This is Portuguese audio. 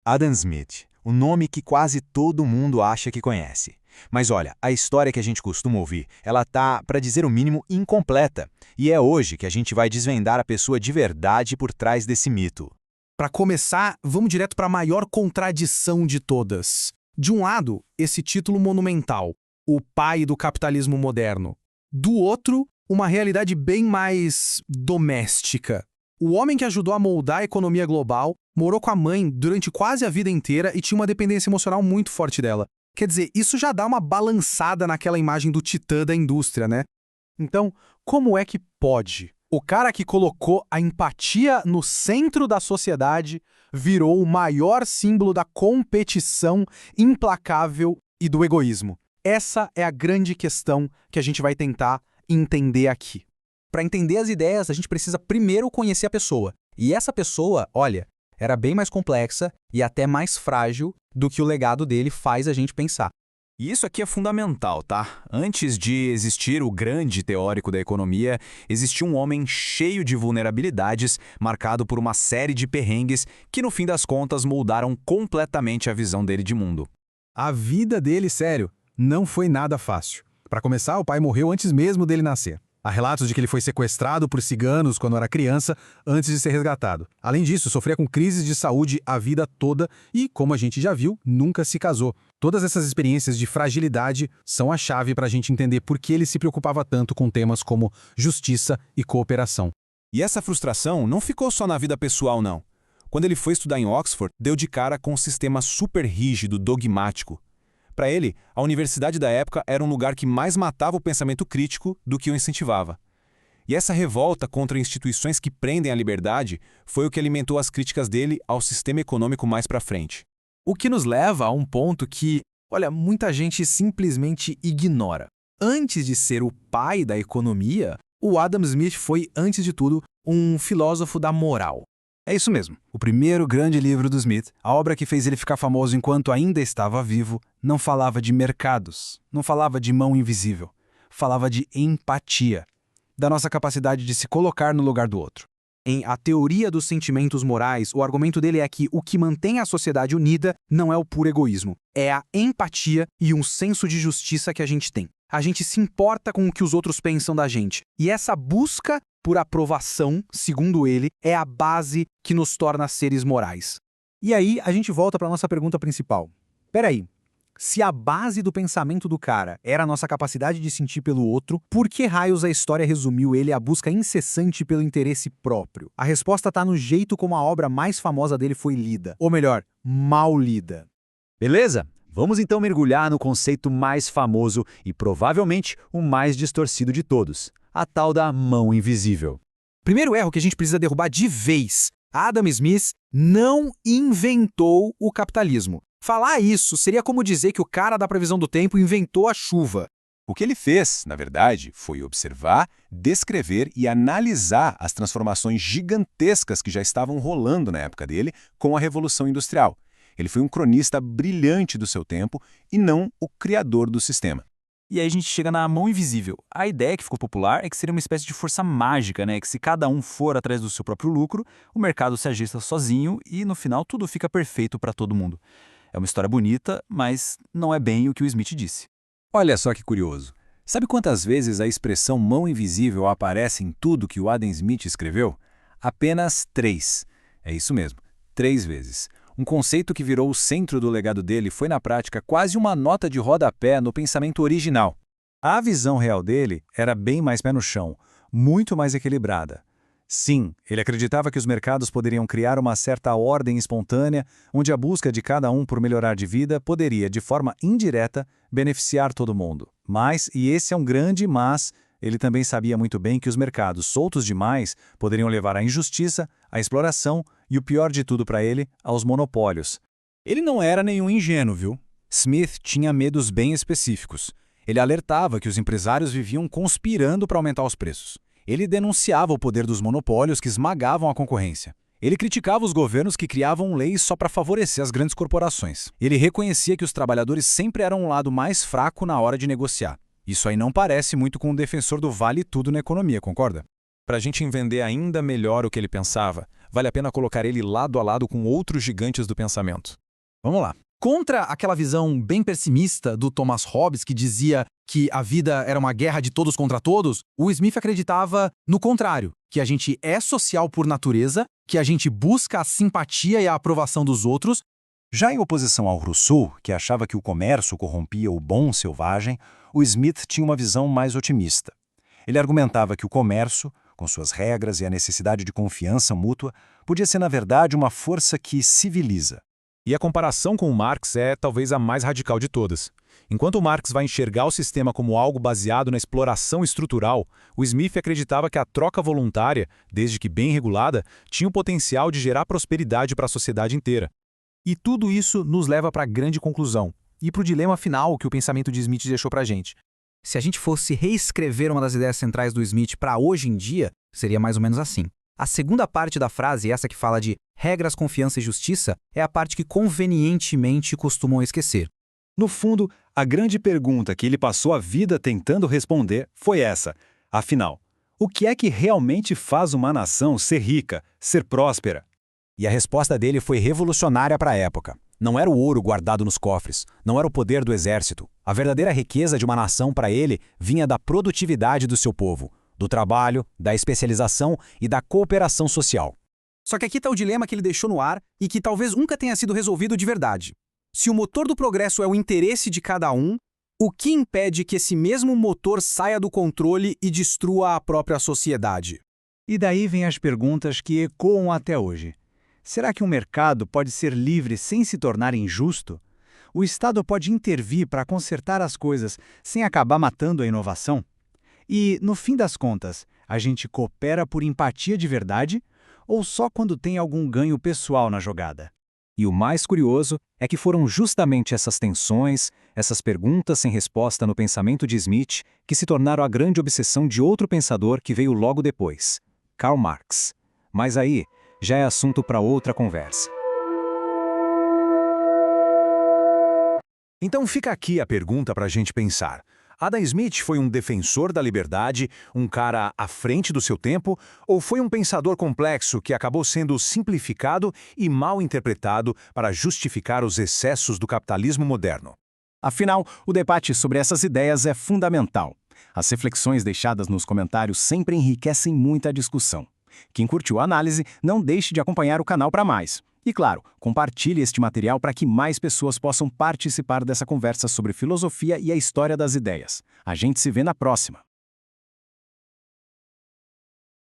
Adam Smith, o nome que quase todo mundo acha que conhece. Mas olha, a história que a gente costuma ouvir, ela tá, para dizer o mínimo, incompleta. E é hoje que a gente vai desvendar a pessoa de verdade por trás desse mito. Para começar, vamos direto para a maior contradição de todas. De um lado, esse título monumental, o pai do capitalismo moderno. Do outro, uma realidade bem mais doméstica. O homem que ajudou a moldar a economia global morou com a mãe durante quase a vida inteira e tinha uma dependência emocional muito forte dela. Quer dizer, isso já dá uma balançada naquela imagem do titã da indústria, né? Então, como é que pode? O cara que colocou a empatia no centro da sociedade virou o maior símbolo da competição implacável e do egoísmo. Essa é a grande questão que a gente vai tentar entender aqui. Para entender as ideias, a gente precisa primeiro conhecer a pessoa. E essa pessoa, olha, era bem mais complexa e até mais frágil do que o legado dele faz a gente pensar. E isso aqui é fundamental, tá? Antes de existir o grande teórico da economia, existia um homem cheio de vulnerabilidades, marcado por uma série de perrengues que, no fim das contas, moldaram completamente a visão dele de mundo. A vida dele, sério, não foi nada fácil. Para começar, o pai morreu antes mesmo dele nascer. Há relatos de que ele foi sequestrado por ciganos quando era criança, antes de ser resgatado. Além disso, sofria com crises de saúde a vida toda e, como a gente já viu, nunca se casou. Todas essas experiências de fragilidade são a chave para a gente entender por que ele se preocupava tanto com temas como justiça e cooperação. E essa frustração não ficou só na vida pessoal, não. Quando ele foi estudar em Oxford, deu de cara com um sistema super rígido, dogmático. Para ele, a universidade da época era um lugar que mais matava o pensamento crítico do que o incentivava. E essa revolta contra instituições que prendem a liberdade foi o que alimentou as críticas dele ao sistema econômico mais para frente. O que nos leva a um ponto que, olha, muita gente simplesmente ignora. Antes de ser o pai da economia, o Adam Smith foi, antes de tudo, um filósofo da moral. É isso mesmo. O primeiro grande livro do Smith, a obra que fez ele ficar famoso enquanto ainda estava vivo, não falava de mercados, não falava de mão invisível, falava de empatia, da nossa capacidade de se colocar no lugar do outro. Em A Teoria dos Sentimentos Morais, o argumento dele é que o que mantém a sociedade unida não é o puro egoísmo, é a empatia e um senso de justiça que a gente tem. A gente se importa com o que os outros pensam da gente. E essa busca por aprovação, segundo ele, é a base que nos torna seres morais. E aí, a gente volta para a nossa pergunta principal. Peraí, se a base do pensamento do cara era a nossa capacidade de sentir pelo outro, por que raios a história resumiu ele à busca incessante pelo interesse próprio? A resposta está no jeito como a obra mais famosa dele foi lida. Ou melhor, mal lida. Beleza? Vamos então mergulhar no conceito mais famoso e provavelmente o mais distorcido de todos, a tal da mão invisível. Primeiro erro que a gente precisa derrubar de vez. Adam Smith não inventou o capitalismo. Falar isso seria como dizer que o cara da previsão do tempo inventou a chuva. O que ele fez, na verdade, foi observar, descrever e analisar as transformações gigantescas que já estavam rolando na época dele com a Revolução Industrial. Ele foi um cronista brilhante do seu tempo e não o criador do sistema. E aí a gente chega na mão invisível. A ideia que ficou popular é que seria uma espécie de força mágica, né? Que se cada um for atrás do seu próprio lucro, o mercado se ajusta sozinho e no final tudo fica perfeito para todo mundo. É uma história bonita, mas não é bem o que o Smith disse. Olha só que curioso. Sabe quantas vezes a expressão mão invisível aparece em tudo que o Adam Smith escreveu? Apenas 3. É isso mesmo, 3 vezes. Um conceito que virou o centro do legado dele foi, na prática, quase uma nota de rodapé no pensamento original. A visão real dele era bem mais pé no chão, muito mais equilibrada. Sim, ele acreditava que os mercados poderiam criar uma certa ordem espontânea, onde a busca de cada um por melhorar de vida poderia, de forma indireta, beneficiar todo mundo. Mas, e esse é um grande mas, ele também sabia muito bem que os mercados soltos demais poderiam levar à injustiça, à exploração e, o pior de tudo para ele, aos monopólios. Ele não era nenhum ingênuo, viu? Smith tinha medos bem específicos. Ele alertava que os empresários viviam conspirando para aumentar os preços. Ele denunciava o poder dos monopólios que esmagavam a concorrência. Ele criticava os governos que criavam leis só para favorecer as grandes corporações. Ele reconhecia que os trabalhadores sempre eram um lado mais fraco na hora de negociar. Isso aí não parece muito com um defensor do vale tudo na economia, concorda? Para a gente entender ainda melhor o que ele pensava, vale a pena colocar ele lado a lado com outros gigantes do pensamento. Vamos lá. Contra aquela visão bem pessimista do Thomas Hobbes, que dizia que a vida era uma guerra de todos contra todos, o Smith acreditava no contrário, que a gente é social por natureza, que a gente busca a simpatia e a aprovação dos outros. Já em oposição ao Rousseau, que achava que o comércio corrompia o bom selvagem, o Smith tinha uma visão mais otimista. Ele argumentava que o comércio, com suas regras e a necessidade de confiança mútua, podia ser, na verdade, uma força que civiliza. E a comparação com o Marx é talvez a mais radical de todas. Enquanto o Marx vai enxergar o sistema como algo baseado na exploração estrutural, o Smith acreditava que a troca voluntária, desde que bem regulada, tinha o potencial de gerar prosperidade para a sociedade inteira. E tudo isso nos leva para a grande conclusão, e para o dilema final que o pensamento de Smith deixou para a gente. Se a gente fosse reescrever uma das ideias centrais do Smith para hoje em dia, seria mais ou menos assim. A segunda parte da frase, essa que fala de regras, confiança e justiça, é a parte que convenientemente costumam esquecer. No fundo, a grande pergunta que ele passou a vida tentando responder foi essa. Afinal, o que é que realmente faz uma nação ser rica, ser próspera? E a resposta dele foi revolucionária para a época. Não era o ouro guardado nos cofres, não era o poder do exército. A verdadeira riqueza de uma nação para ele vinha da produtividade do seu povo, do trabalho, da especialização e da cooperação social. Só que aqui está o dilema que ele deixou no ar e que talvez nunca tenha sido resolvido de verdade. Se o motor do progresso é o interesse de cada um, o que impede que esse mesmo motor saia do controle e destrua a própria sociedade? E daí vem as perguntas que ecoam até hoje. Será que um mercado pode ser livre sem se tornar injusto? O Estado pode intervir para consertar as coisas sem acabar matando a inovação? E, no fim das contas, a gente coopera por empatia de verdade ou só quando tem algum ganho pessoal na jogada? E o mais curioso é que foram justamente essas tensões, essas perguntas sem resposta no pensamento de Smith, que se tornaram a grande obsessão de outro pensador que veio logo depois, Karl Marx. Mas aí já é assunto para outra conversa. Então fica aqui a pergunta para a gente pensar. Adam Smith foi um defensor da liberdade, um cara à frente do seu tempo, ou foi um pensador complexo que acabou sendo simplificado e mal interpretado para justificar os excessos do capitalismo moderno? Afinal, o debate sobre essas ideias é fundamental. As reflexões deixadas nos comentários sempre enriquecem muito a discussão. Quem curtiu a análise, não deixe de acompanhar o canal para mais. E claro, compartilhe este material para que mais pessoas possam participar dessa conversa sobre filosofia e a história das ideias. A gente se vê na próxima.